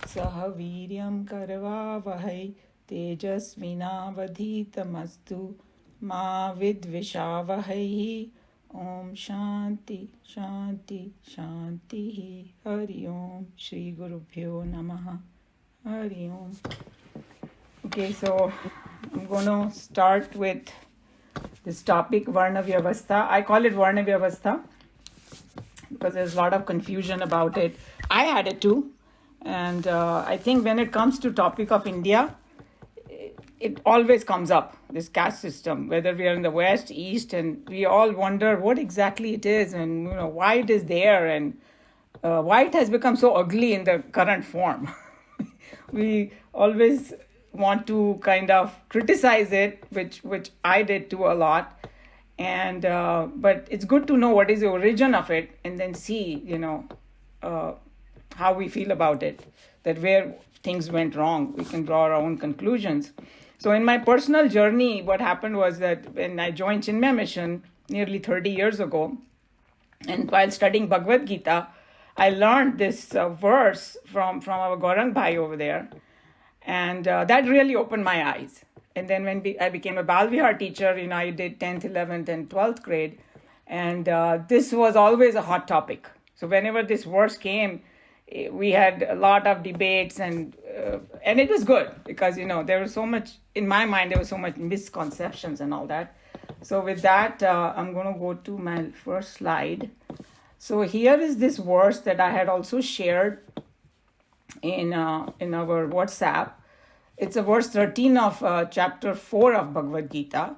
सह वीर्यं करवावहै तेजस्विनावधीतमस्तु मा विद्विषावहै ओम शांति शांति शांति हरि ओम श्री गुरुभ्यो नमः हरि ओम. Okay, so I'm going to start with this topic, Varna Vyavastha. I call it Varna Vyavastha because there's a lot of confusion about it. I had it too. And I think when it comes to topic of India, it always comes up, this caste system, whether we are in the West, East, and we all wonder what exactly it is and why it is there and why it has become so ugly in the current form. We always want to kind of criticize it, which I did too a lot. And but it's good to know what is the origin of it and then see, how we feel about it, that where things went wrong, we can draw our own conclusions. So in my personal journey, what happened was that when I joined Chinmay Mission nearly 30 years ago, and while studying Bhagavad Gita, I learned this verse from our Gaurang Bhai over there, and that really opened my eyes. And then when I became a Bal Vihar teacher, I did 10th, 11th, and 12th grade, and this was always a hot topic. So whenever this verse came, we had a lot of debates, and it was good because there was so much in my mind. There was so much misconceptions and all that. So with that, I'm going to go to my first slide. So here is this verse that I had also shared in our WhatsApp. It's a verse 13 of chapter 4 of Bhagavad Gita.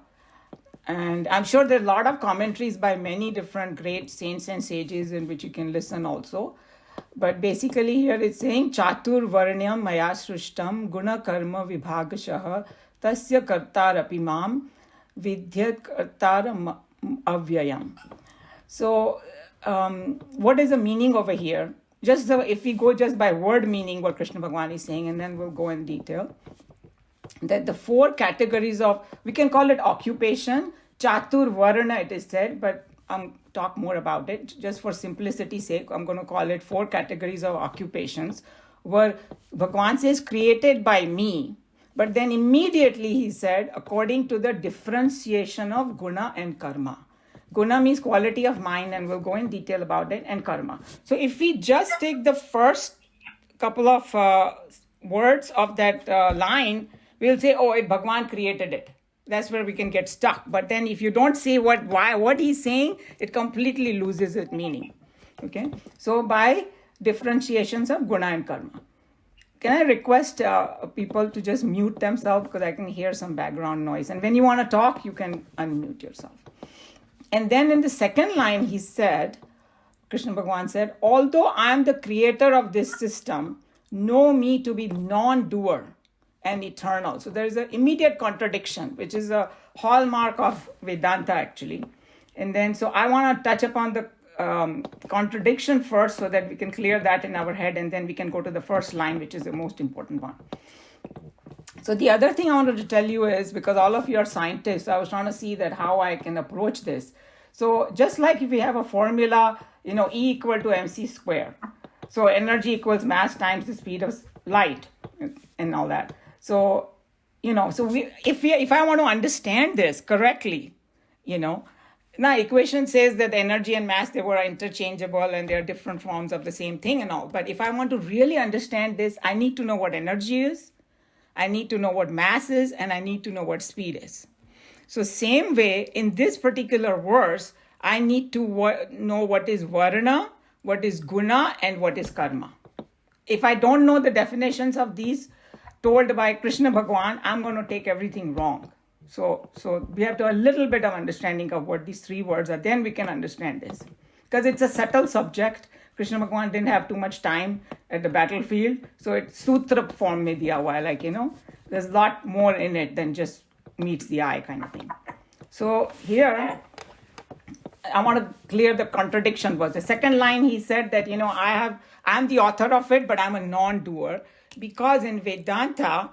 And I'm sure there are a lot of commentaries by many different great saints and sages in which you can listen also. But basically here it's saying, Chatur Varnyam Maya Srushtam Guna Karma Vibhagashah Tasya Kartar Apimam Vidyat Kartar Avyayam. So what is the meaning over here? If we go just by word meaning, what Krishna Bhagavan is saying, and then we'll go in detail, that the four categories of, we can call it occupation, Chatur Varna it is said, but talk more about it. Just for simplicity's sake, I'm going to call it four categories of occupations, where Bhagavan says created by me, but then immediately he said according to the differentiation of guna and karma. Guna means quality of mind, and we'll go in detail about it, and karma. So if we just take the first couple of words of that line, we'll say, oh, Bhagavan created it. That's where we can get stuck. But then if you don't say what he's saying, it completely loses its meaning. Okay? So by differentiations of guna and karma. Can I request people to just mute themselves because I can hear some background noise. And when you want to talk, you can unmute yourself. And then in the second line, he said, Krishna Bhagavan said, although I am the creator of this system, know me to be non-doer and eternal. So there is an immediate contradiction, which is a hallmark of Vedanta actually. And then, so I want to touch upon the contradiction first so that we can clear that in our head, and then we can go to the first line, which is the most important one. So the other thing I wanted to tell you is, because all of you are scientists, I was trying to see that how I can approach this. So just like if we have a formula, E equal to mc square. So energy equals mass times the speed of light and all that. So, if I want to understand this correctly, now equation says that energy and mass, they were interchangeable and they're different forms of the same thing and all. But if I want to really understand this, I need to know what energy is, I need to know what mass is, and I need to know what speed is. So same way, in this particular verse, I need to know what is varna, what is guna, and what is karma. If I don't know the definitions of these told by Krishna Bhagavan, I'm going to take everything wrong. So we have to have a little bit of understanding of what these three words are. Then we can understand this. Because it's a subtle subject. Krishna Bhagavan didn't have too much time at the battlefield. So it's sutra form mein diya hua hai, there's a lot more in it than just meets the eye kind of thing. So here, I want to clear the contradiction was. The second line, he said that, I'm the author of it, but I'm a non-doer. Because in Vedanta,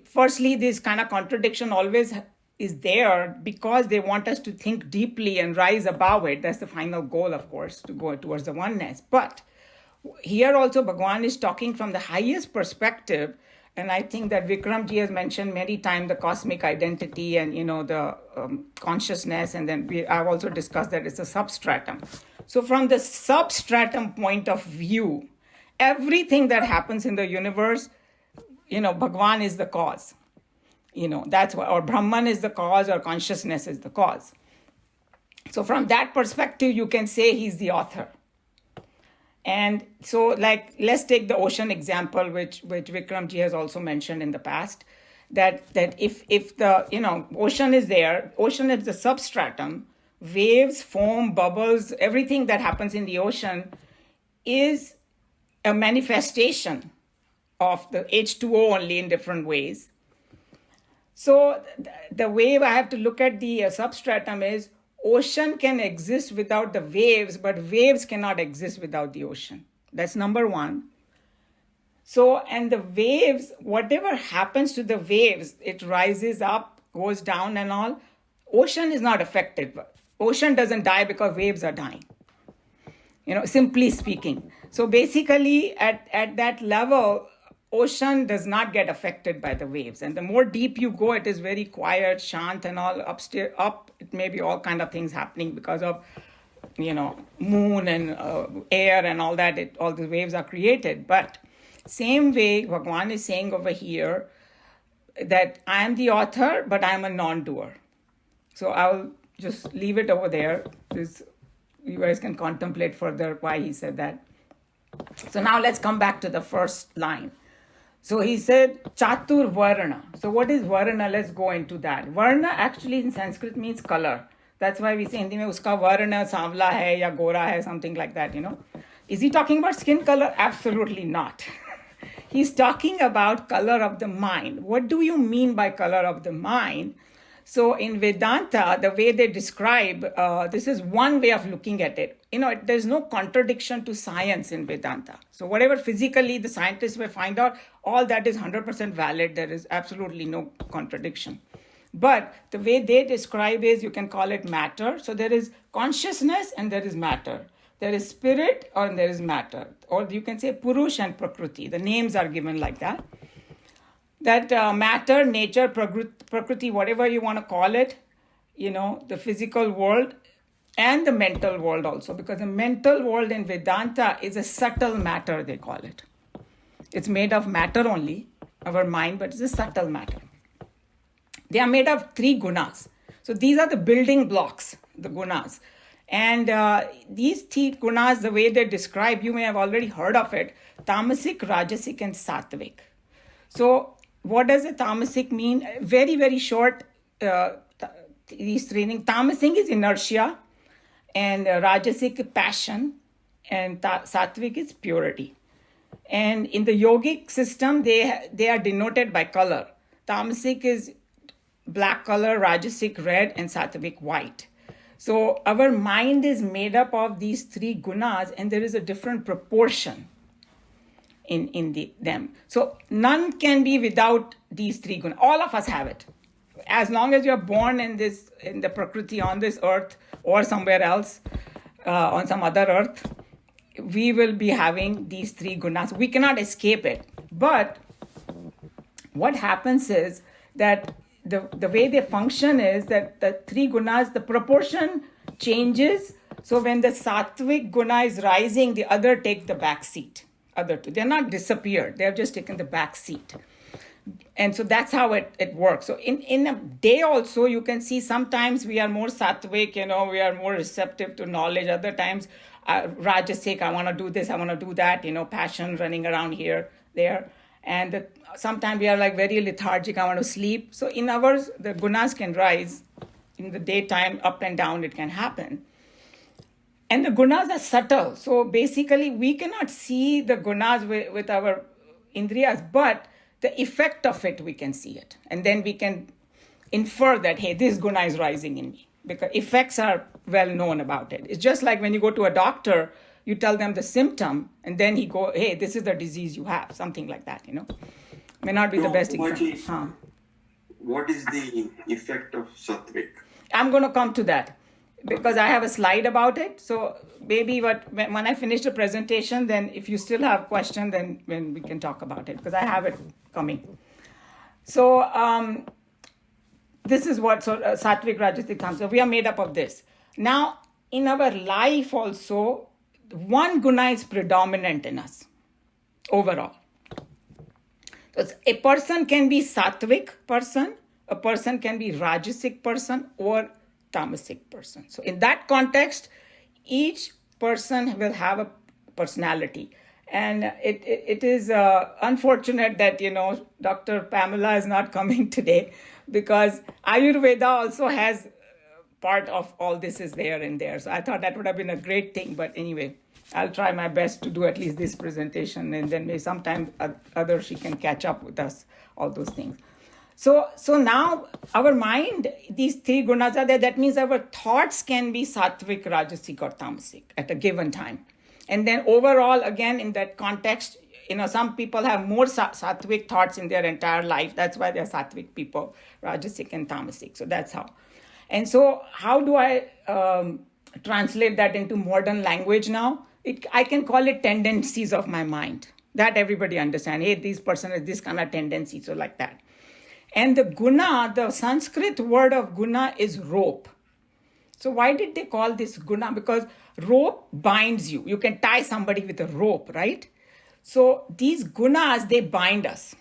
firstly, this kind of contradiction always is there because they want us to think deeply and rise above it. That's the final goal, of course, to go towards the oneness. But Here also Bhagwan is talking from the highest perspective, and I think that Vikramji has mentioned many times the cosmic identity and the consciousness, and then I've also discussed that it's a substratum. So from the substratum point of view, everything that happens in the universe, Bhagwan is the cause. That's why, or Brahman is the cause, or consciousness is the cause. So from that perspective, you can say he's the author. And so, like, let's take the ocean example, which Vikramji has also mentioned in the past, that if the ocean is there, ocean is the substratum, waves, foam, bubbles, everything that happens in the ocean is a manifestation of the H2O only in different ways. So the way I have to look at the substratum is, ocean can exist without the waves, but waves cannot exist without the ocean. That's number one. So, and the waves, whatever happens to the waves, it rises up, goes down and all, ocean is not affected. Ocean doesn't die because waves are dying, simply speaking. So basically at that level, ocean does not get affected by the waves. And the more deep you go, it is very quiet, shant and all. Up, it may be all kind of things happening because of, moon and air and all that. All the waves are created. But same way, Bhagwan is saying over here that I am the author, but I am a non-doer. So I'll just leave it over there. You guys can contemplate further why he said that. So now let's come back to the first line. So he said, Chatur Varna. So what is Varna? Let's go into that. Varna actually in Sanskrit means color. That's why we say Hindi mein uska Varna savla hai ya gora hai, something like that, Is he talking about skin color? Absolutely not. He's talking about color of the mind. What do you mean by color of the mind? So in Vedanta, the way they describe, this is one way of looking at it. There's no contradiction to science in Vedanta. So whatever physically the scientists may find out, all that is 100% valid. There is absolutely no contradiction. But the way they describe is, you can call it matter. So there is consciousness and there is matter. There is spirit or there is matter. Or you can say Purush and Prakriti. The names are given like that. That matter, nature, prakriti, whatever you want to call it, the physical world and the mental world also, because the mental world in Vedanta is a subtle matter, they call it. It's made of matter only, our mind, but it's a subtle matter. They are made of 3 gunas. So these are the building blocks, the gunas. And these 3 gunas, the way they describe, you may have already heard of it, tamasic, rajasic, and sattvic. So what does a tamasic mean? Very, very short, these 3 things. Tamasic is inertia, and rajasic passion, and sattvic is purity. And in the yogic system, they are denoted by color. Tamasic is black color, rajasic red, and sattvic white. So our mind is made up of these 3 gunas, and there is a different proportion in them. So none can be without these 3 gunas. All of us have it. As long as you're born in the Prakriti on this earth or somewhere else, on some other earth, we will be having these 3 gunas. We cannot escape it. But what happens is that the way they function is that the 3 gunas, the proportion changes. So when the sattvic guna is rising, the other take the back seat. Other 2, they're not disappeared. They have just taken the back seat. And so that's how it works. So in a day also, you can see sometimes we are more sattvic, we are more receptive to knowledge. Other times, rajasic, I want to do this, I want to do that, passion running around here, there. And sometimes we are like very lethargic, I want to sleep. So in ours, the gunas can rise. In the daytime, up and down, it can happen. And the gunas are subtle. So basically, we cannot see the gunas with our indriyas, but the effect of it, we can see it. And then we can infer that, hey, this guna is rising in me. Because effects are well known about it. It's just like when you go to a doctor, you tell them the symptom, and then he go, hey, this is the disease you have. Something like that, May not be the best example. What is the effect of sattvic? I'm going to come to that. because I have a slide about it. So maybe when I finish the presentation, then if you still have question, then when we can talk about it, because I have it coming. So this is what Sattvic, Rajasic, Tamasic. We are made up of this. Now, in our life also, one guna is predominant in us overall. So a person can be Sattvic person, a person can be Rajasic person, or Tamasic person. So in that context, each person will have a personality. And it is unfortunate that, Dr. Pamela is not coming today, because Ayurveda also has part of all this is there in there. So I thought that would have been a great thing. But anyway, I'll try my best to do at least this presentation, and then maybe sometime other she can catch up with us, all those things. So now our mind, these three gunas are there. That means our thoughts can be Sattvic, Rajasic, or Tamasic at a given time. And then overall, again, in that context, some people have more Sattvic thoughts in their entire life. That's why they're Sattvic people, Rajasic and Tamasic. So that's how. And so how do I translate that into modern language now? I can call it tendencies of my mind. That everybody understands. Hey, this person has this kind of tendency, so like that. And the guna, the Sanskrit word of guna is rope. So why did they call this guna? Because rope binds you. You can tie somebody with a rope, right? So these gunas, they bind us.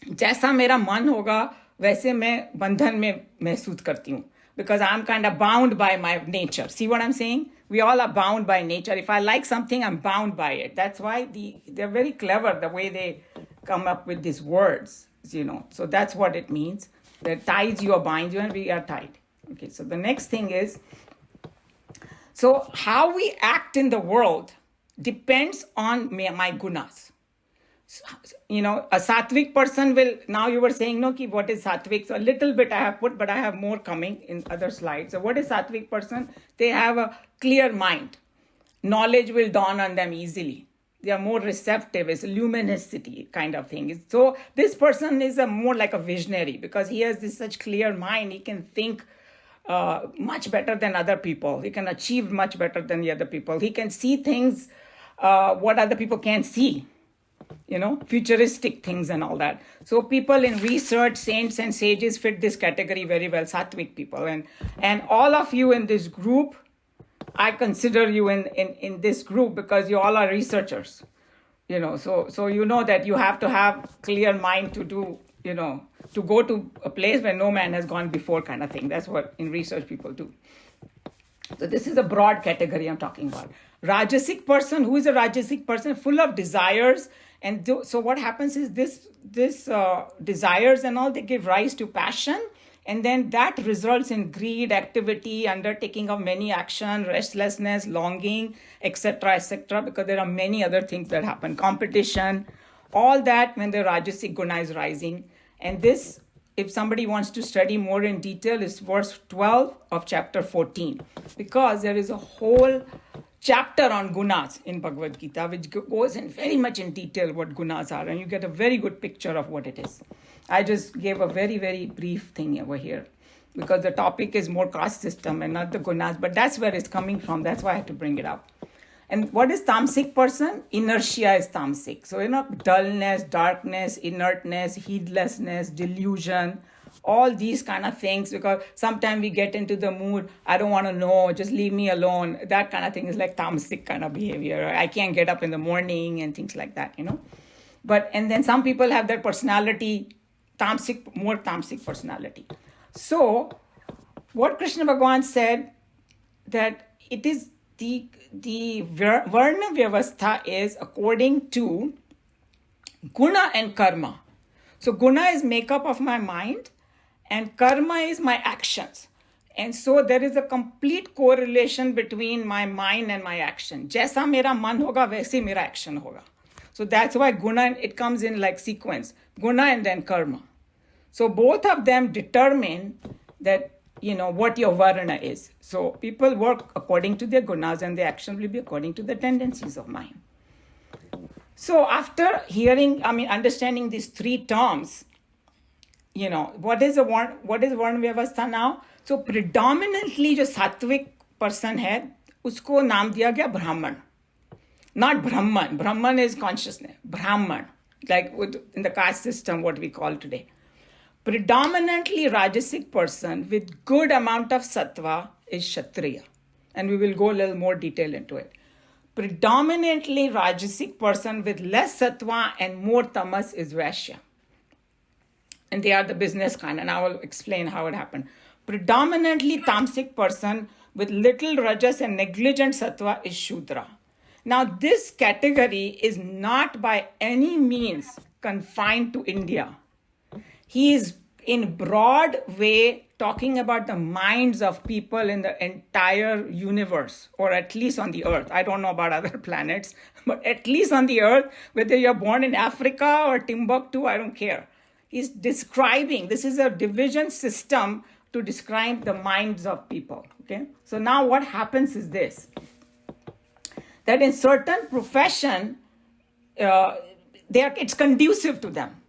जैसा मेरा मन होगा, वैसे मैं बंधन में महसूस करती हूँ. Because I'm kind of bound by my nature. See what I'm saying? We all are bound by nature. If I like something, I'm bound by it. That's why they're very clever, the way they come up with these words. So that's what it means. That ties you or binds you, and we are tied. Okay, so the next thing is, so how we act in the world depends on my gunas. A Sattvic person will, now you were saying, no, what is Sattvic? So a little bit I have put, but I have more coming in other slides. So what is Sattvic person? They have a clear mind. Knowledge will dawn on them easily. They are more receptive. It's a luminosity kind of thing. So this person is more like a visionary, because he has this such clear mind. He can think much better than other people. He can achieve much better than the other people. He can see things what other people can't see. Futuristic things and all that. So people in research, saints and sages fit this category very well, Sattvic people. And all of you in this group, I consider you in this group, because you all are researchers. So you know that you have to have clear mind to do, to go to a place where no man has gone before kind of thing. That's what in research people do. So this is a broad category I'm talking about. Rajasic person, who is a Rajasic person? Full of desires. And so what happens is this desires and all, they give rise to passion. And then that results in greed, activity, undertaking of many action, restlessness, longing, etc., because there are many other things that happen. Competition, all that when the Rajasic guna is rising. And this, if somebody wants to study more in detail, is verse 12 of chapter 14. Because there is a whole chapter on gunas in Bhagavad Gita, which goes in very much in detail what gunas are. And you get a very good picture of what it is. I just gave a very, very brief thing over here, because the topic is more caste system and not the gunas, but that's where it's coming from. That's why I had to bring it up. And what is tamasic person? Inertia is tamasic. So, dullness, darkness, inertness, heedlessness, delusion, all these kind of things, because sometimes we get into the mood, I don't want to know, just leave me alone. That kind of thing is like tamasic kind of behavior. I can't get up in the morning and things like that, And then some people have their personality, more tamasic personality. So what Krishna Bhagavan said, that it is the Varna Vyavastha is according to guna and karma. So guna is makeup of my mind, and karma is my actions. And so there is a complete correlation between my mind and my action. Jaisa mera man hoga, वैसे mera action hoga. So that's why guna, it comes in like sequence. Guna and then karma. So both of them determine that, what your varna is. So people work according to their gunas, and their action will be according to the tendencies of mind. So after understanding these three terms, what is Varna Vyavastha now? So predominantly जो सात्विक person है उसको नाम दिया गया ब्राह्मण, not Brahman. Brahman is consciousness. Brahman, like in the caste system, what we call today. Predominantly Rajasic person with good amount of sattva is Kshatriya. And we will go a little more detail into it. Predominantly Rajasic person with less sattva and more tamas is Vaishya. And they are the business kind, and I will explain how it happened. Predominantly tamasic person with little rajas and negligent sattva is Shudra. Now, this category is not by any means confined to India. He is in broad way talking about the minds of people in the entire universe, or at least on the earth. I don't know about other planets, but at least on the earth, whether you're born in Africa or Timbuktu, I don't care. He's describing, this is a division system to describe the minds of people. Okay. So now what happens is this, that in certain profession, it's conducive to them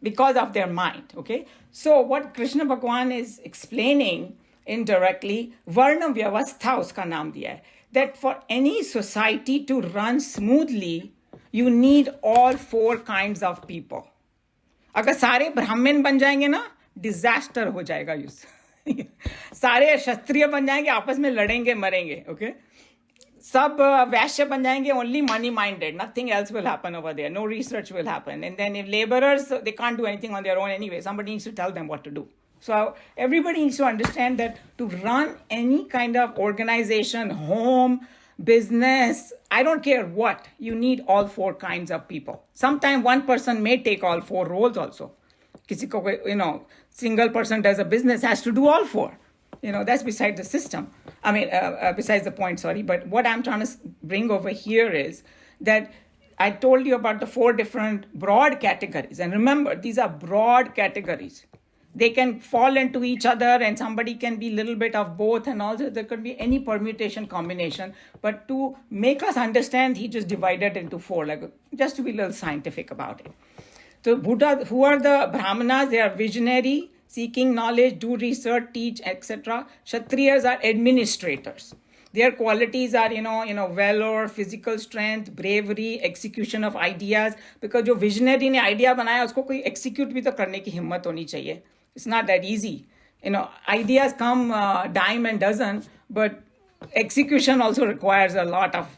because of their mind. Okay. So what Krishna Bhagwan is explaining indirectly, Varna Vyavastha uska naam diya hai, that for any society to run smoothly, you need all four kinds of people. अगर सारे ब्राह्मण बन जाएंगे ना, disaster हो जाएगा use सारे क्षत्रिय बन जाएंगे, आपस में लड़ेंगे मरेंगे. ओके, सब वैश्य बन जाएंगे, only money minded, nothing else will happen over there, no research will happen. And then if laborers, they can't do anything on their own anyway, somebody needs to tell them what to do. So everybody needs to understand that to run any kind of organization, home, business, I don't care what, you need all four kinds of people. Sometimes one person may take all four roles also. Kisi ko, single person does a business, has to do all four. That's beside the system. Besides the point, sorry. But what I'm trying to bring over here is that I told you about the four different broad categories. And remember, these are broad categories. They can fall into each other, and somebody can be a little bit of both, and also there could be any permutation combination. But to make us understand, he just divided into four, like just to be a little scientific about it. So Buddha, who are the Brahmanas? They are visionary, seeking knowledge, do research, teach, etc. Kshatriyas are administrators. Their qualities are, valor, physical strength, bravery, execution of ideas. Because जो visionary ने idea बनाया, उसको कोई execute भी तो करने की हिम्मत होनी चाहिए. It's not that easy. Ideas come dime and dozen, but execution also requires a lot of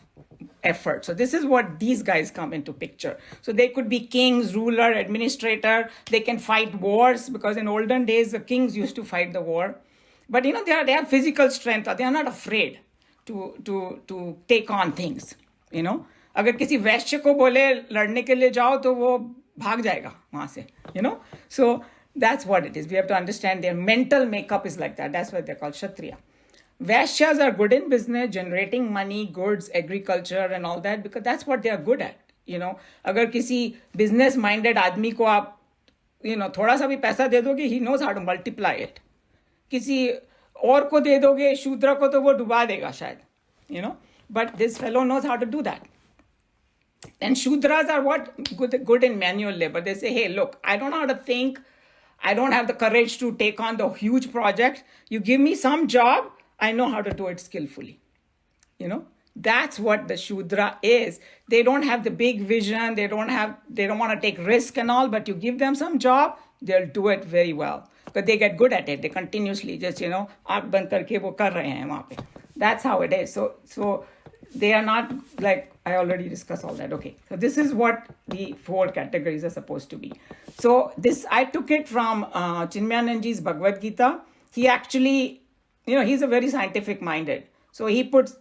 effort. So this is what these guys come into picture. So they could be kings, ruler, administrator. They can fight wars, because in olden days, the kings used to fight the war. But, they have physical strength. They are not afraid to take on things, अगर किसी वैश्य को बोले लड़ने के लिए जाओ तो वो भाग जाएगा वहां से, So that's what it is. We have to understand their mental makeup is like that. That's why they're called Kshatriya. Vaishyas are good in business, generating money, goods, agriculture and all that, because that's what they are good at. अगर किसी business minded आदमी को आप, थोड़ा सा भी पैसा दे दोगे, he knows how to multiply it. किसी और को दे दोगे, शूद्र को तो वो डुबा देगा शायद, but this fellow knows how to do that. And Shudras are what? Good in manual labor. They say, hey, look, I don't know how to think. I don't have the courage to take on the huge project. You give me some job, I know how to do it skillfully. That's what the Shudra is. They don't have the big vision. They don't want to take risk and all, but you give them some job, they'll do it very well. Because they get good at it. They continuously just, aap band karke wo kar rahe hain wahan pe. That's how it is. So they are not like, I already discussed all that. Okay. So this is what the four categories are supposed to be. So this, I took it from Chinmayananji's Bhagavad Gita. He actually, he's a very scientific minded. So he puts,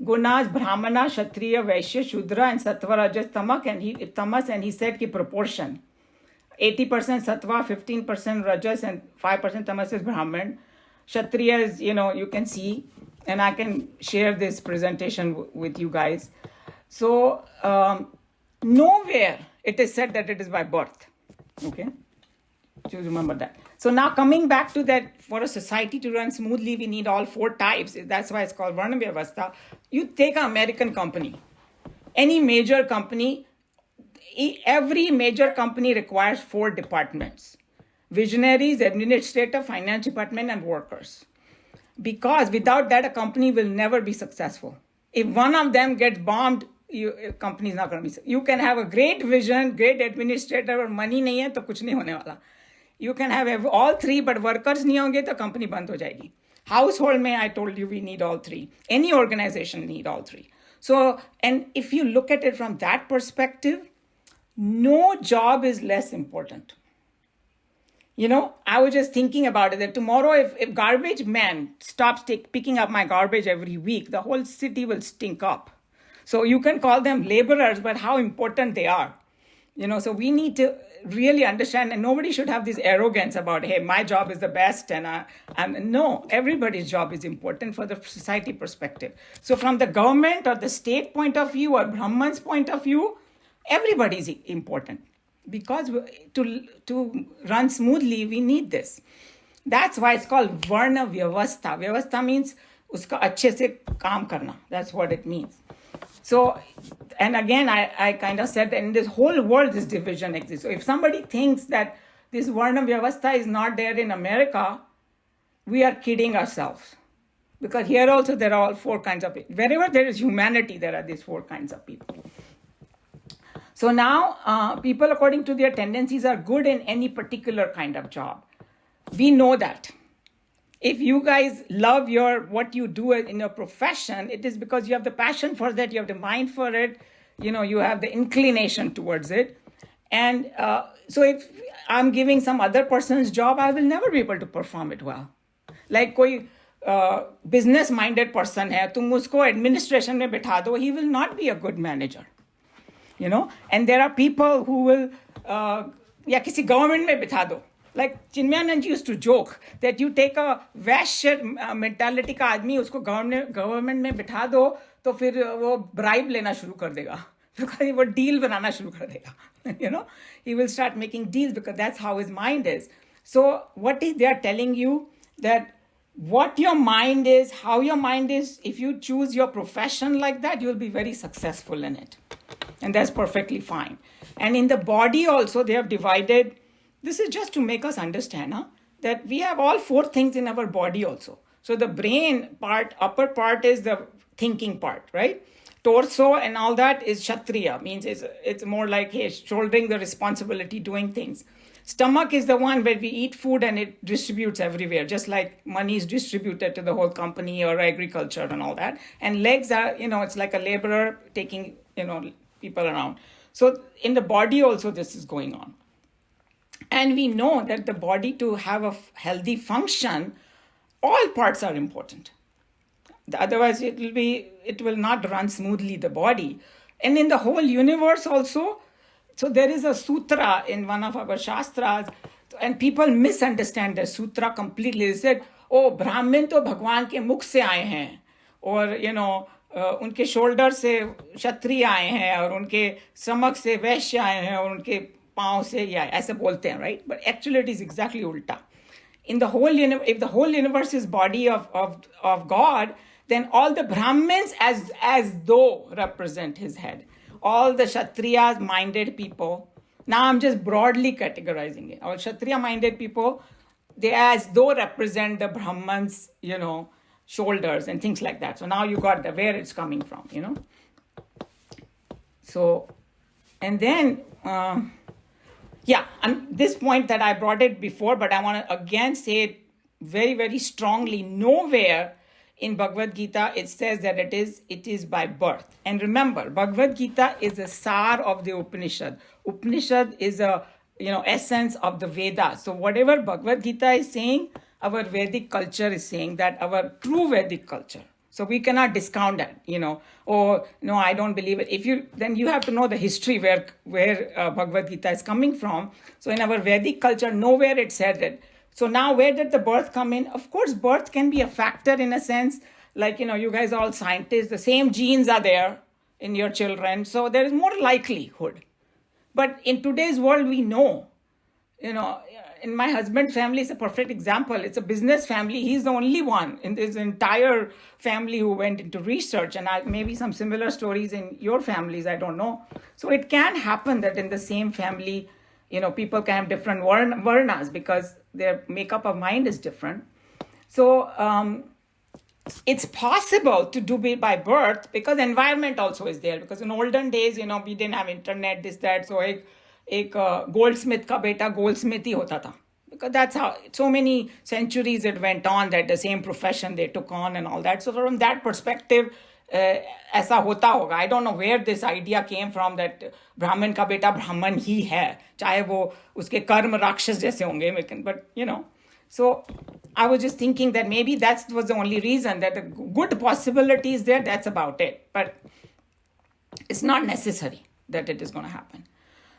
Gunas, Brahmana, Kshatriya, Vaishya, Shudra, and Sattva, Rajas, Tamas, and he said ki proportion. 80% Sattva, 15% Rajas, and 5% Tamas is Brahman. Kshatriya is, you can see, and I can share this presentation with you guys. So, nowhere it is said that it is by birth. Okay? So remember that. So now coming back to that, for a society to run smoothly, we need all four types. That's why it's called Varna Vyavastha. You take an American company, any major company, every major company requires four departments. visionaries, administrator, finance department, and workers. Because without that, a company will never be successful. If one of them gets bombed, a company is not going to be. You can have a great vision, great administrator, और money नहीं है तो कुछ नहीं होने वाला. You can have all three, but workers नहीं होंगे तो company बंद हो जाएगी. Household में, I told you, we need all three. Any organization need all three. So, and if you look at it from that perspective, no job is less important. You know, I was just thinking about it, that tomorrow if garbage man stops picking up my garbage every week, the whole city will stink up. So you can call them laborers, but how important they are. You know, so we need to really understand, and nobody should have this arrogance about, hey, my job is the best, and no, everybody's job is important for the society perspective. So from the government or the state point of view or Brahman's point of view, everybody is important. Because to run smoothly, we need this. That's why it's called Varna Vyavastha. Vyavastha means uska अच्छे से काम करना. That's what it means. So, and again, I kind of said that in this whole world, this division exists. So if somebody thinks that this Varna Vyavastha is not there in America, we are kidding ourselves. Because here also there are all four kinds of people. Wherever there is humanity, there are these four kinds of people. So now, people, according to their tendencies, are good in any particular kind of job. We know that. If you guys love what you do in your profession, it is because you have the passion for that, you have the mind for it, you know, you have the inclination towards it. And so if I'm giving some other person's job, I will never be able to perform it well. Like कोई business-minded person है, तुम उसको administration में बिठा दो, he will not be a good manager. You know, and there are people who will, या किसी government में बिठा दो. Like Chinmayanand used to joke that you take a Vysya mentality का आदमी, उसको government में बिठा दो, तो फिर वो bribe लेना शुरू कर देगा. Because वो deal बनाना शुरू कर देगा. You know, he will start making deals because that's how his mind is. So what they are telling you, that what your mind is, how your mind is, if you choose your profession like that, you'll be very successful in it. And that's perfectly fine. And in the body also, they have divided. This is just to make us understand that we have all four things in our body also. So the brain part, upper part is the thinking part, right? Torso and all that is Kshatriya, means it's more like, hey, shouldering the responsibility, doing things. Stomach is the one where we eat food and it distributes everywhere, just like money is distributed to the whole company or agriculture and all that. And legs are, it's like a laborer taking, people around. So in the body also this is going on. And we know that the body, to have a healthy function, all parts are important. Otherwise it will not run smoothly, the body. And in the whole universe also, so there is a sutra in one of our shastras, and people misunderstand the sutra completely. They said, oh, Brahmin to Bhagwan ke mukh se aaye hain, or उनके shoulder से क्षत्रिय आए हैं, और उनके stomach से वैश्य आए हैं, और उनके पाँव से ये आए, ऐसे बोलते हैं, right? But actually it is exactly ulta. In the whole if the whole universe is body of God, then all the Brahmins as though represent his head. All the Kshatriyas minded people. Now I'm just broadly categorizing it. All Kshatriya minded people, they as though represent the Brahmans, shoulders and things like that. So now you got where it's coming from, So, and then, this point that I brought it before, but I want to again say it very, very strongly. Nowhere in Bhagavad Gita it says that it is by birth. And remember, Bhagavad Gita is a sar of the Upanishad. Upanishad is a essence of the Vedas. So whatever Bhagavad Gita is saying, our Vedic culture is saying that, our true Vedic culture. So we cannot discount that, oh, no, I don't believe it. Then you have to know the history where Bhagavad Gita is coming from. So in our Vedic culture, nowhere it said it. So now where did the birth come in? Of course, birth can be a factor in a sense. Like, you guys are all scientists. The same genes are there in your children. So there is more likelihood. But in today's world, we know, in my husband's family, it's a perfect example. It's a business family. He's the only one in this entire family who went into research. And maybe some similar stories in your families, I don't know. So it can happen that in the same family, people can have different varnas because their makeup of mind is different. So it's possible to do it by birth because environment also is there. Because in olden days, we didn't have internet, this, that. So एक goldsmith का बेटा goldsmith ही होता था. Because that's how so many centuries it went on, that the same profession they took on and all that. So from that perspective, ऐसा होता होगा. I don't know where this idea came from that ब्राह्मण का बेटा ब्राह्मण ही है, चाहे वो उसके कर्म राक्षस जैसे होंगे. But so I was just thinking that maybe that was the only reason, that the good possibility is there. That's about it. But it's not necessary that it is going to happen.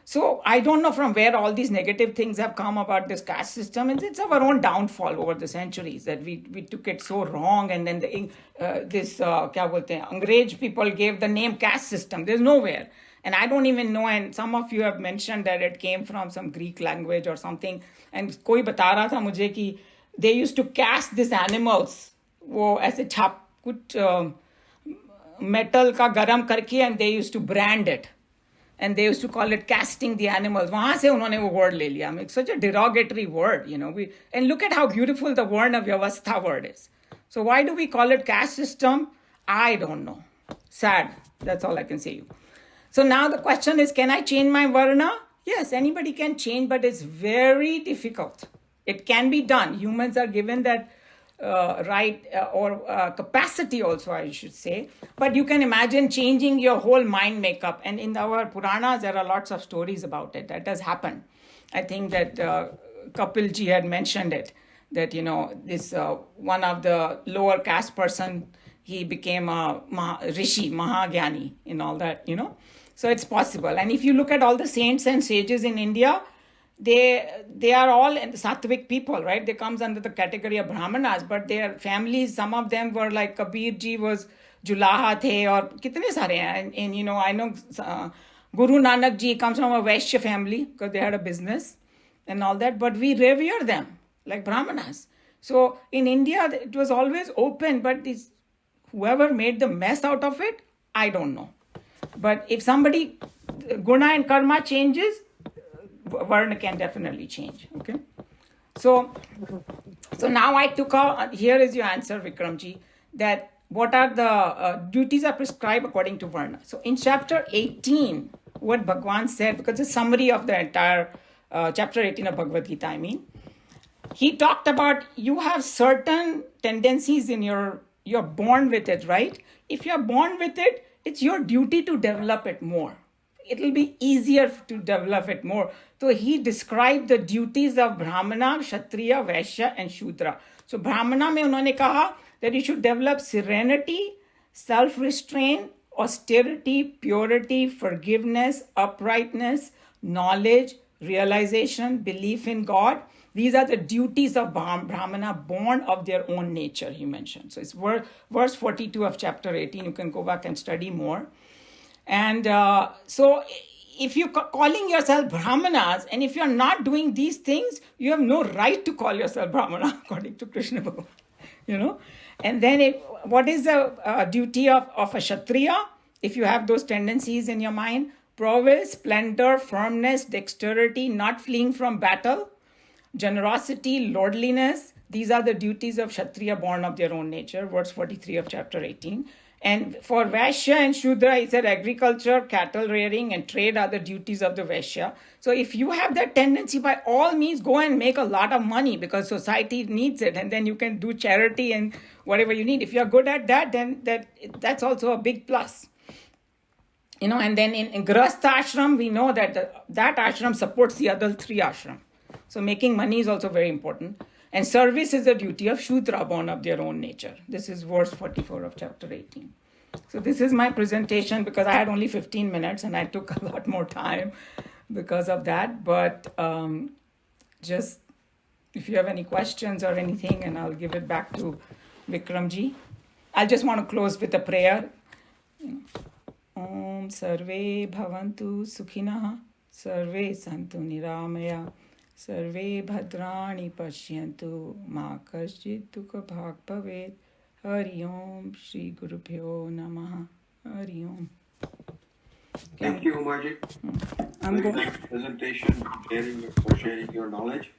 So I don't know from where all these negative things have come about this caste system. It's our own downfall over the centuries that we took it so wrong. And then Angrez people gave the name caste system. There's nowhere. And I don't even know, and some of you have mentioned that it came from some Greek language or something. And कोई बता रहा था मुझे कि they used to cast these animals. वो ऐसे कुछ metal का गरम करके, and they used to brand it. And they used to call it casting the animals. वहाँ से उन्होंने वो word ले लिया. It's such a derogatory word, and look at how beautiful the Varna Vyavastha word is. So why do we call it caste system? I don't know. Sad. That's all I can say. So now the question is, can I change my Varna? Yes, anybody can change, but it's very difficult. It can be done. Humans are given that right or capacity also, I should say. But you can imagine changing your whole mind makeup. And in our Puranas, there are lots of stories about it. That does happen. I think that Kapil ji had mentioned it, that, this one of the lower caste person, he became a rishi, Mahagyani, and all that, So it's possible. And if you look at all the saints and sages in India, they are all Sattvic people, right? They comes under the category of Brahmanas, but their families, some of them were like Kabir ji was Julaha the, or kitne sare hain. And I know Guru Nanak ji comes from a Vaishya family because they had a business and all that, but we revere them like Brahmanas. So in India, it was always open, but whoever made the mess out of it, I don't know. But if somebody, guna and karma changes, Varna can definitely change. Okay. So now I took out, here is your answer, Vikramji, that what are the duties are prescribed according to Varna. So in chapter 18, what Bhagwan said, because it's a summary of the entire chapter 18 of Bhagavad Gita, he talked about you have certain tendencies in you're born with it, right? If you're born with it, it's your duty to develop it more. It'll be easier to develop it more. So he described the duties of Brahmana, Kshatriya, Vaishya and Shudra. So Brahmana mein unhone kaha that you should develop serenity, self-restraint, austerity, purity, forgiveness, uprightness, knowledge, realization, belief in God. These are the duties of Brahmana born of their own nature, he mentioned. So it's verse 42 of chapter 18. You can go back and study more. And so if you're calling yourself Brahmanas, and if you're not doing these things, you have no right to call yourself Brahmana, according to Krishna Bhagavan. And then what is the duty of a Kshatriya? If you have those tendencies in your mind, prowess, splendor, firmness, dexterity, not fleeing from battle, generosity, lordliness. These are the duties of Kshatriya born of their own nature, verse 43 of chapter 18. And for Vaishya and Shudra, he said agriculture, cattle rearing, and trade are the duties of the Vaishya. So if you have that tendency, by all means, go and make a lot of money because society needs it. And then you can do charity and whatever you need. If you're good at that, then that's also a big plus. And then in Grahastha ashram, we know that that ashram supports the other three ashram. So making money is also very important. And service is the duty of Shudra born of their own nature. This is verse 44 of chapter 18. So this is my presentation because I had only 15 minutes and I took a lot more time because of that. But just if you have any questions or anything, and I'll give it back to Vikramji. I just want to close with a prayer. Om Sarve Bhavantu Sukhinah Sarve Santu Niramaya Sarve Bhadrani Pashyantu Ma Kaschit Dukha Bhag Bhavet. Hari Om Shri Gurubhyo Namaha. Hari Om. Thank you, Umaji. I'm Very going. nice presentation, for sharing your knowledge.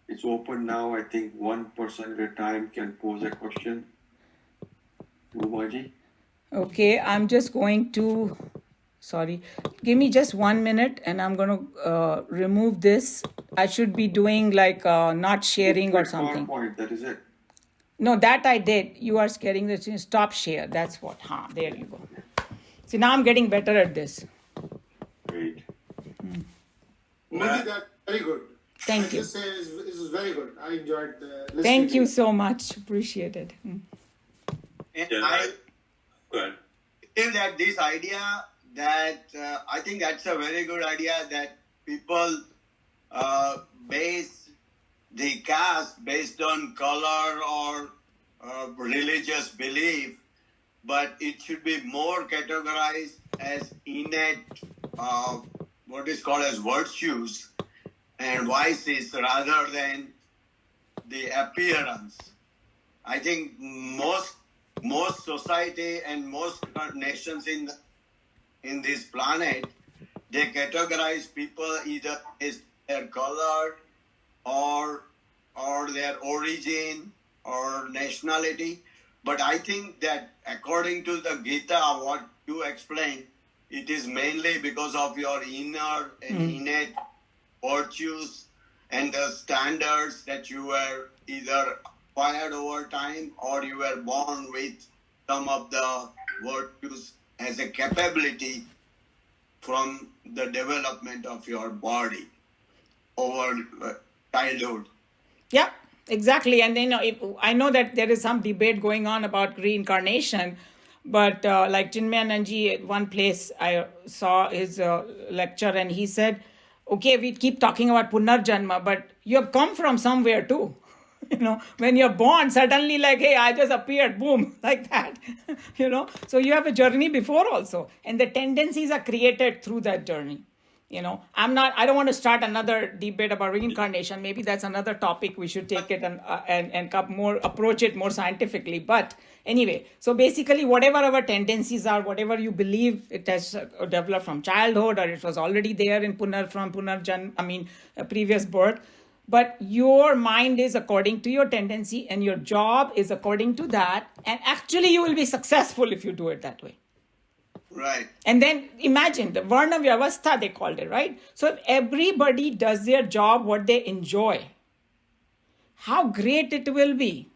It's open now. I think one person at a time can pose a question to Umaji. Okay, I'm just going to, sorry, give me just 1 minute and I'm going to remove this. I should be doing like not sharing or something. PowerPoint, that is it. No, that I did. You are scaring the stop share. That's what. There you go. See, now I'm getting better at this. Great. Maybe that's very good. Thank you. I just say this is very good. I enjoyed listening. Thank you so much. Appreciate it. And I feel that this idea that I think that's a very good idea that people base the caste based on color or religious belief, but it should be more categorized as innate, what is called as virtues and vices rather than the appearance. I think most society and most nations in this planet, they categorize people either as their color or their origin or nationality. But I think that according to the Geeta, what you explained, it is mainly because of your inner and innate virtues and the standards that you were either acquired over time or you were born with some of the virtues as a capability from the development of your body over childhood. Yeah, exactly. And I know that there is some debate going on about reincarnation, but like Chinmayananji, at one place I saw his lecture and he said, okay, we keep talking about Punarjanma, but you have come from somewhere too. When you're born, suddenly like, hey, I just appeared, boom, like that. So you have a journey before also. And the tendencies are created through that journey. I don't want to start another debate about reincarnation. Maybe that's another topic we should take it and approach it more scientifically. But anyway, so basically whatever our tendencies are, whatever you believe it has developed from childhood or it was already there in previous birth. But your mind is according to your tendency and your job is according to that. And actually you will be successful if you do it that way. Right. And then imagine the Varna Vyavastha, they called it, right? So if everybody does their job, what they enjoy, how great it will be.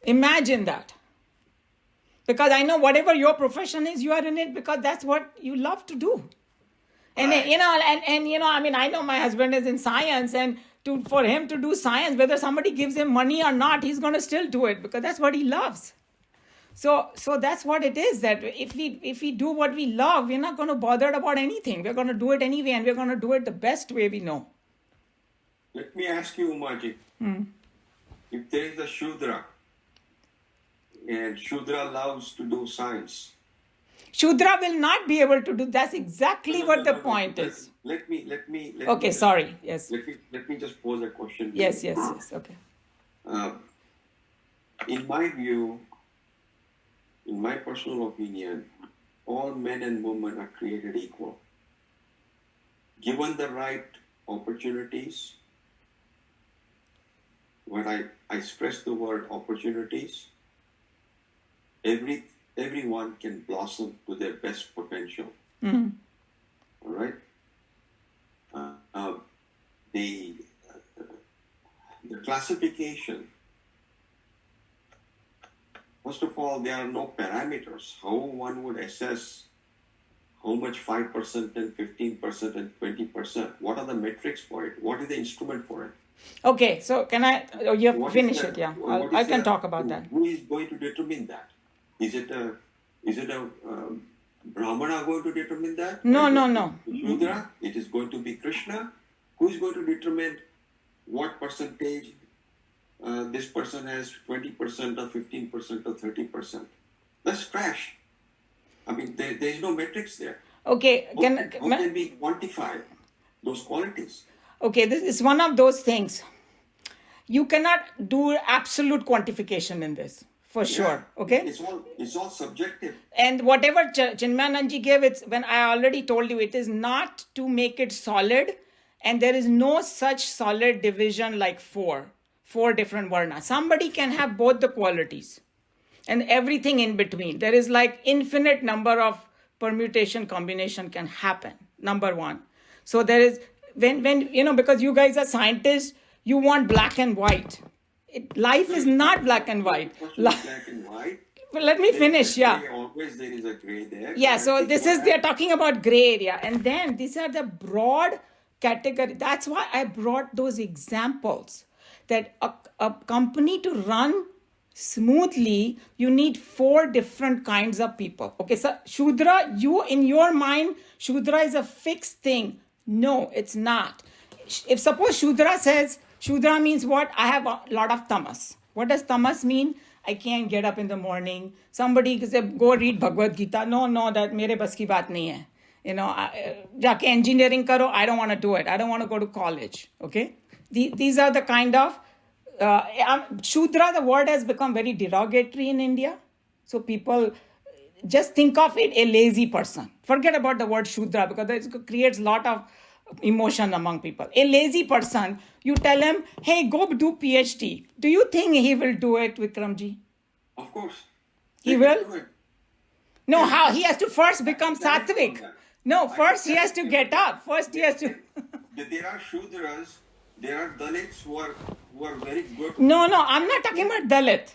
Imagine that. Because I know whatever your profession is, you are in it because that's what you love to do. And Right. I know my husband is in science and for him to do science, whether somebody gives him money or not, he's going to still do it because that's what he loves. So that's what it is, that if we do what we love, we're not going to bother about anything. We're going to do it anyway, and we're going to do it the best way we know. Let me ask you, Umaji. If there is a Shudra, and Shudra loves to do science. Shudra will not be able to do. That's exactly what the point is. Let me. Okay, sorry. Yes. Let me just pose a question. Yes. Okay. In my view, in my personal opinion, all men and women are created equal. Given the right opportunities, when I stress the word opportunities, everyone can blossom to their best potential. Mm-hmm. All right? The classification, first of all, there are no parameters. How one would assess how much 5% and 15% and 20%? What are the metrics for it? What is the instrument for it? Okay, so can I? Oh, you have What finish is it. the- Yeah, what I is can the- talk about that. Who is going to determine that? Is it a Brahmana going to determine that? No. Shudra? It is going to be Krishna. Who is going to determine what percentage this person has 20% or 15% or 30%? That's trash. I mean, there is no metrics there. Okay, How can we quantify those qualities? Okay, this is one of those things. You cannot do absolute quantification in this. for sure. Okay. It's all subjective. And whatever Chinmayananji gave, it's when I already told you, it is not to make it solid, and there is no such solid division like four different varna. Somebody can have both the qualities and everything in between. There is like infinite number of permutation combination can happen. Number one. So there is when because you guys are scientists, you want black and white. Life is not black and white. Black and white. Well, let me finish. Yeah. Always there is a gray there. Yeah. So they're talking about gray area, and then these are the broad category. That's why I brought those examples that a company to run smoothly, you need 4 different kinds of people. Okay, so Shudra, you in your mind, Shudra is a fixed thing. No, it's not. If suppose Shudra says, Shudra means what? I have a lot of tamas. What does tamas mean? I can't get up in the morning. Somebody say, go read Bhagavad Gita. No, that mere bas ki baat nahi hai. Jaake engineering karo, I don't want to do it. I don't want to go to college. Okay? These are the kind of Shudra, the word has become very derogatory in India. So people just think of it a lazy person. Forget about the word Shudra because it creates a lot of emotion among people. A lazy person, you tell him, hey, go do PhD. Do you think he will do it, Vikramji? Of course. He will? No, how? He has to first become Sattvic. No, first he has to get up. First he has to... There are Shudras, there are Dalits who are very good. No, I'm not talking about Dalit.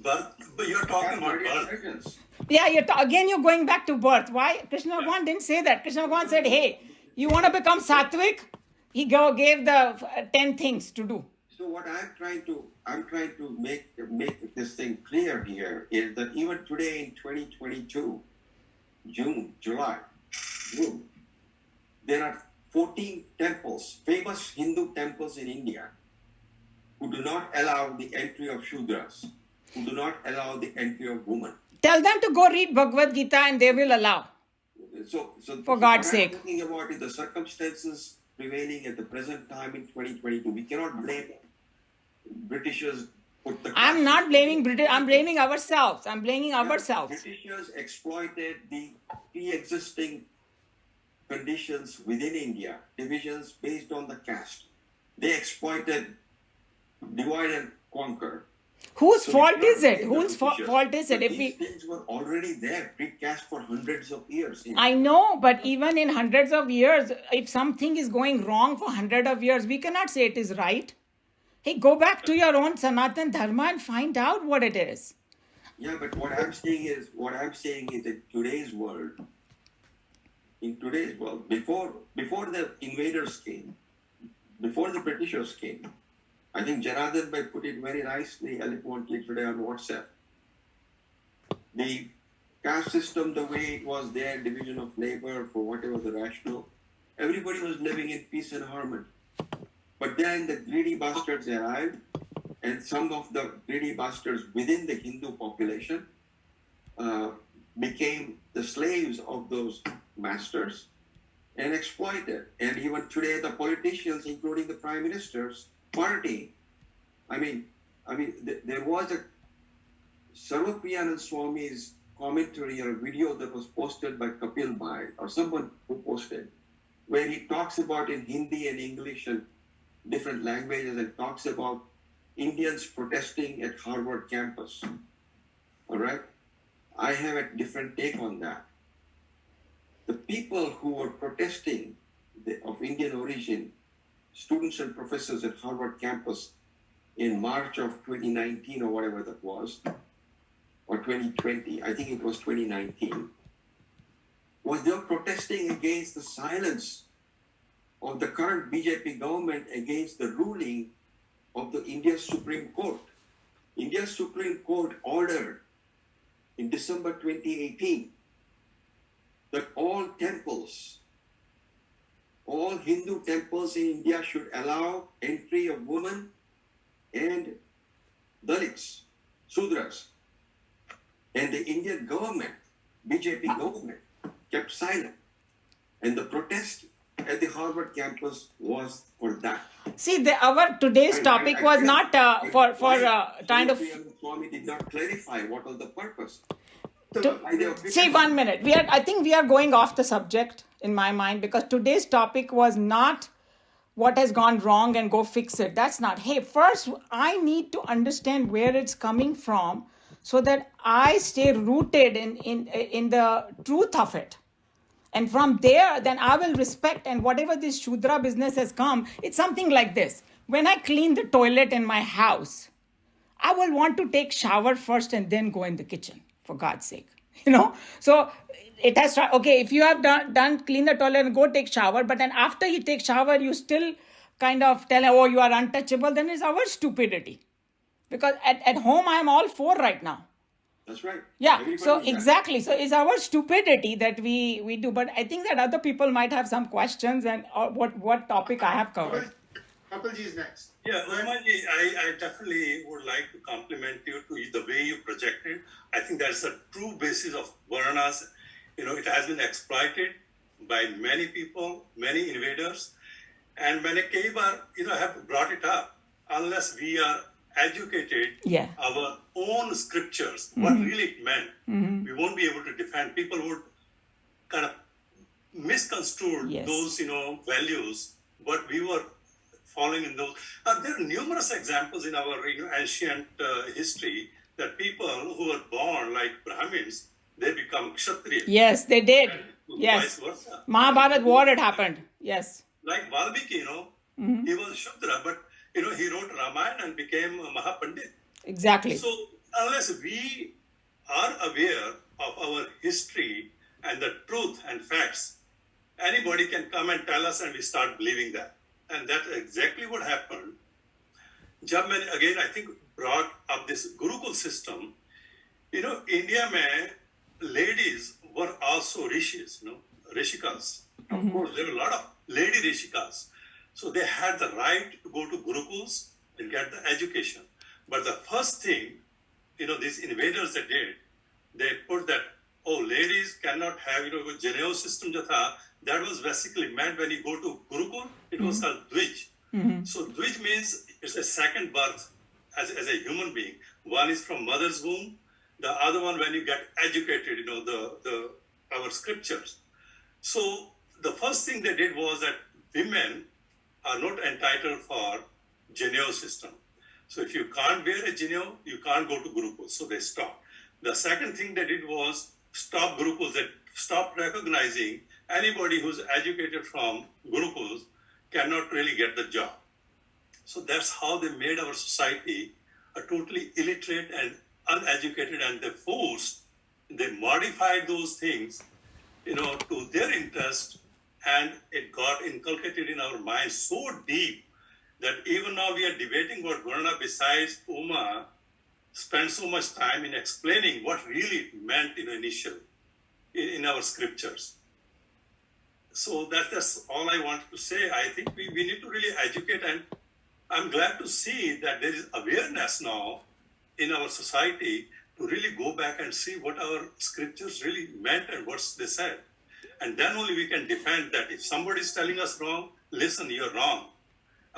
But you're talking about birth. Yeah, again you're going back to birth. Why? Krishna Bhagavan didn't say that. Krishna Bhagavan said, hey, you want to become Sattvic? He gave the 10 things to do. So what I'm trying to make this thing clear here is that even today in 2022, June, there are 14 temples, famous Hindu temples in India, who do not allow the entry of Shudras, who do not allow the entry of women. Tell them to go read Bhagavad Gita and they will allow. So for God's what sake. I'm talking about is the circumstances prevailing at the present time in 2022. We cannot blame Britishers. I'm not blaming British. I'm blaming ourselves. Britishers exploited the pre-existing conditions within India, divisions based on the caste. They exploited, divide and conquer. Whose fault is it? Whose fault is it? These things were already there, pre-cast for hundreds of years. I know, but even in hundreds of years, if something is going wrong for hundreds of years, we cannot say it is right. Hey, go back to your own Sanatan Dharma and find out what it is. Yeah, but what I'm saying is in today's world, before the invaders came, before the Britishers came, I think Janardhan Bhai put it very nicely, eloquently today on WhatsApp. The caste system, the way it was there, division of labor for whatever the rational, everybody was living in peace and harmony. But then the greedy bastards arrived, and some of the greedy bastards within the Hindu population became the slaves of those masters and exploited. And even today, the politicians, including the prime minister's party, there was a Sarvapriyanand Swami's commentary or a video that was posted by Kapil Bhai or someone who posted, where he talks about in Hindi and English and different languages and talks about Indians protesting at Harvard campus. All right? I have a different take on that. The people who were protesting of Indian origin, students and professors at Harvard campus in March of 2019 or whatever that was, or 2020, I think it was 2019, was they were protesting against the silence of the current BJP government against the ruling of the India's Supreme Court. India's Supreme Court ordered in December 2018 that all temples, all Hindu temples in India should allow entry of women and Dalits, Sudras. And the Indian government, BJP government, kept silent. And the protest at the Harvard campus was for that. See, our today's topic was not for trying to. Swami did not clarify what was the purpose. See, 1 minute. I think we are going off the subject in my mind, because today's topic was not what has gone wrong and go fix it. That's not. Hey, first I need to understand where it's coming from, so that I stay rooted in the truth of it. And from there, then I will respect, and whatever this Shudra business has come, it's something like this. When I clean the toilet in my house, I will want to take shower first and then go in the kitchen, for God's sake. So it has to, okay, if you have done clean the toilet and go take shower, but then after you take shower, you still kind of tell, oh, you are untouchable, then it's our stupidity. Because at home, I am all for right now. That's right. Yeah, so exactly. So it's our stupidity that we do. But I think that other people might have some questions, and what topic I have covered. Kapilji is next. Yeah, Umaji, I definitely would like to compliment you to the way you projected. I think that's a true basis of Varnas. It has been exploited by many people, many invaders. And when I have brought it up, unless we are educated our own scriptures, what really it meant, we won't be able to defend. People would kind of misconstrue those, values, but we were following in those. There are numerous examples in our ancient history that people who were born like Brahmins, they become Kshatriyas. Yes, they did. Vice versa. Mahabharat war had happened. Yes. Like Valmiki, he was Shudra, but he wrote Ramayana and became a Mahapandit. Exactly. So unless we are aware of our history and the truth and facts, anybody can come and tell us and we start believing that. And that's exactly what happened. Jab maine, again, I think, brought up this Gurukul system, India mein ladies were also rishis, rishikas. Of course, there were a lot of lady rishikas. So they had the right to go to Gurukuls and get the education. But the first thing, these invaders they put that, ladies cannot have, Janeo system jo tha, that was basically meant when you go to Gurukul, it was called Dvij. So Dvij means it's a second birth as a human being. One is from mother's womb, the other one when you get educated, our scriptures. So the first thing they did was that women are not entitled for Janeo system. So if you can't wear a Janeo, you can't go to Gurukul. So they stopped. The second thing they did was stop Gurukuls. They stopped recognizing anybody who's educated from Gurukuls cannot really get the job. So that's how they made our society a totally illiterate and uneducated, and they modified those things, to their interest, and it got inculcated in our minds so deep that even now we are debating what Varna, besides Uma, spend so much time in explaining what really meant initially in our scriptures. So that's all I wanted to say. I think we need to really educate, and I'm glad to see that there is awareness now in our society to really go back and see what our scriptures really meant and what they said. And then only we can defend that. If somebody is telling us wrong, listen, you're wrong.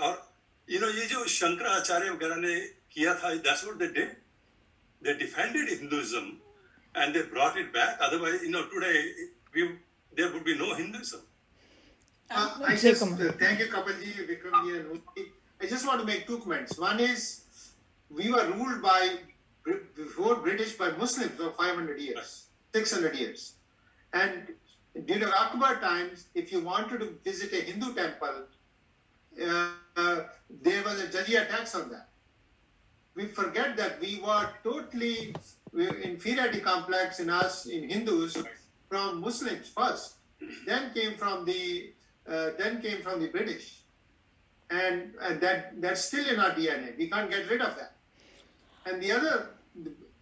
Or, ye jo Shankaracharya vagara ne kiya tha, that's what they did. They defended Hinduism and they brought it back. Otherwise, today there would be no Hinduism. Thank you, Kapilji, Vikramji, and Uti. I just want to make two comments. One is, we were ruled before British by Muslims for 500 years, 600 years. And during Akbar times, if you wanted to visit a Hindu temple, there was a jizya tax on that. We forget that we were totally inferiority complex in us, in Hindus, from Muslims first. Then came from the British. And that's still in our DNA. We can't get rid of that. And the other,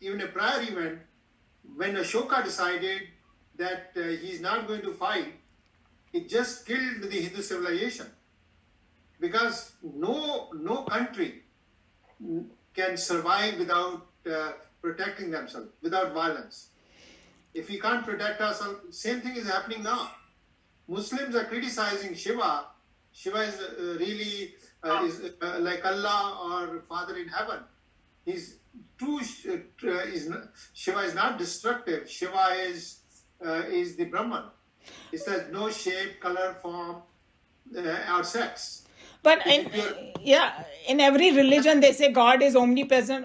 even a prior event, when Ashoka decided that he's not going to fight, it just killed the Hindu civilization. Because no country can survive without protecting themselves, without violence. If we can't protect ourselves, same thing is happening now. Muslims are criticizing Shiva. Shiva is really like Allah or Father in heaven. He's true. Shiva is not destructive. Shiva is the Brahman. It says no shape, color, form, or sex. But in every religion they say God is omnipresent,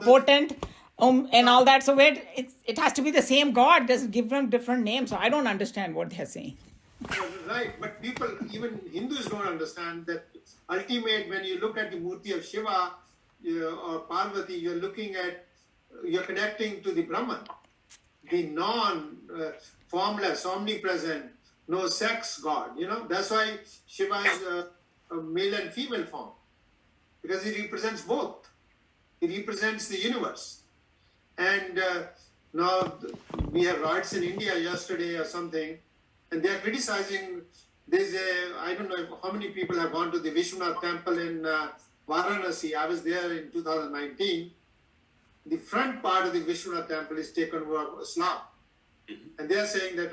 potent, and all that. So it has to be the same God, just give them different names. So I don't understand what they're saying. Right, but people, even Hindus, don't understand that ultimate. When you look at the Murti of Shiva or Parvati, you're connecting to the Brahman, the non-formless, omnipresent, no sex God. That's why Shiva is a male and female form, because he represents both. He represents the universe. And now we have riots in India yesterday or something, and they are criticizing. I don't know how many people have gone to the Vishwanath temple in Varanasi. I was there in 2019. The front part of the Vishwanath temple is taken over Islam. And they are saying that,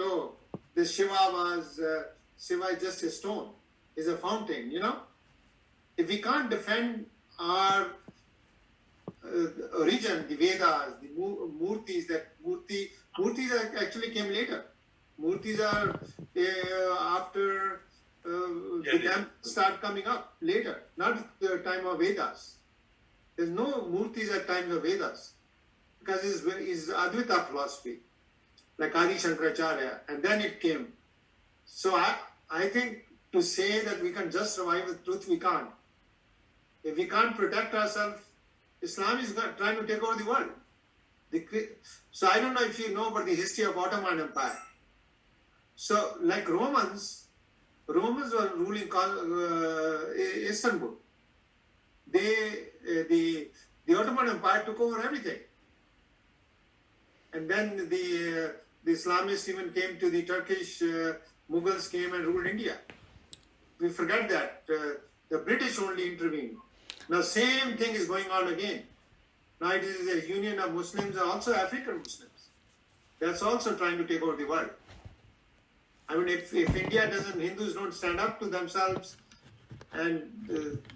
this Shiva is just a stone, is a fountain, If we can't defend our origin, the Vedas, the Murtis, Murtis actually came later. Murtis are after the temples start coming up later, not the time of Vedas. There's no Murtis at times of Vedas, because it's Advaita philosophy, like Adi Shankaracharya, and then it came. So I think to say that we can just survive with truth, we can't. If we can't protect ourselves, Islam is trying to take over the world. So I don't know if you know about the history of Ottoman Empire. So like Romans were ruling Istanbul. The Ottoman Empire took over everything. And then the Islamists even came to the Turkish, Mughals came and ruled India. We forget that. The British only intervened. Now same thing is going on again. Now it is a union of Muslims and also African Muslims. That's also trying to take over the world. I mean, if India Hindus don't stand up to themselves, and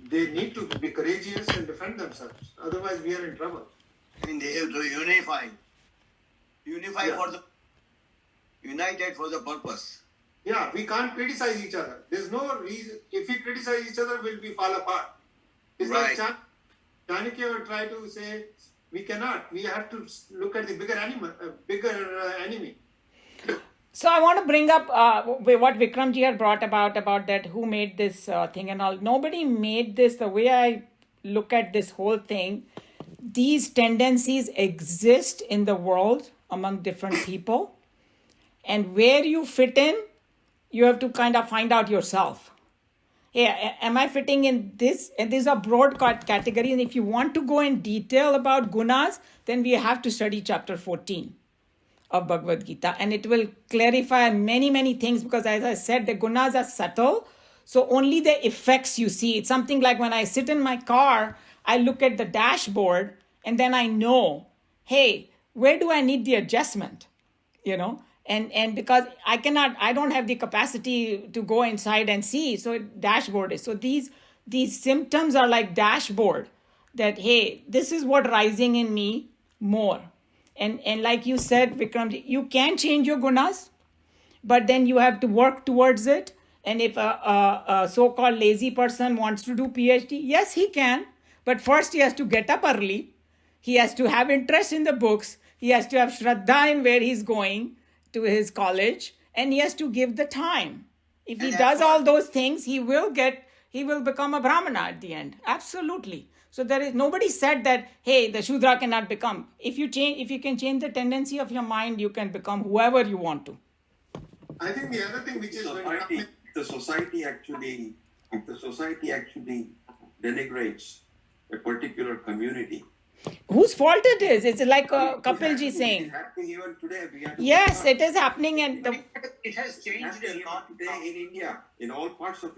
they need to be courageous and defend themselves. Otherwise, we are in trouble. And they have to unify united for the purpose. Yeah, we can't criticize each other. There's no reason. If we criticize each other, we'll be fall apart. It's Right. like Chanakya would try to say, we cannot. We have to look at the bigger enemy. So I want to bring up what Vikramji had brought about that who made this thing and all. Nobody made this. The way I look at this whole thing, these tendencies exist in the world among different people. And where you fit in, you have to kind of find out yourself. Hey, am I fitting in this? And these are broad categories. And if you want to go in detail about gunas, then we have to study chapter 14 of Bhagavad Gita, and it will clarify many, many things, because as I said, the gunas are subtle, so only the effects you see. It's something like when I sit in my car, I look at the dashboard and then I know, hey, where do I need the adjustment? And because I don't have the capacity to go inside and see, so dashboard is. So these symptoms are like dashboard, that, hey, this is what rising in me more. And like you said, Vikram, you can change your gunas, but then you have to work towards it. And if a so-called lazy person wants to do PhD, yes, he can. But first he has to get up early. He has to have interest in the books. He has to have shraddha in where he's going to his college. And he has to give the time. If he does all those things, he will become a Brahmana at the end. Absolutely. So nobody said that, hey, the Shudra cannot become. If you can change the tendency of your mind, you can become whoever you want to. I think the other thing which is the society actually denigrates a particular community. Whose fault it is? It's like Kapilji saying. It's happening even today. Yes, it is happening, and it has changed a lot today in India, in all parts of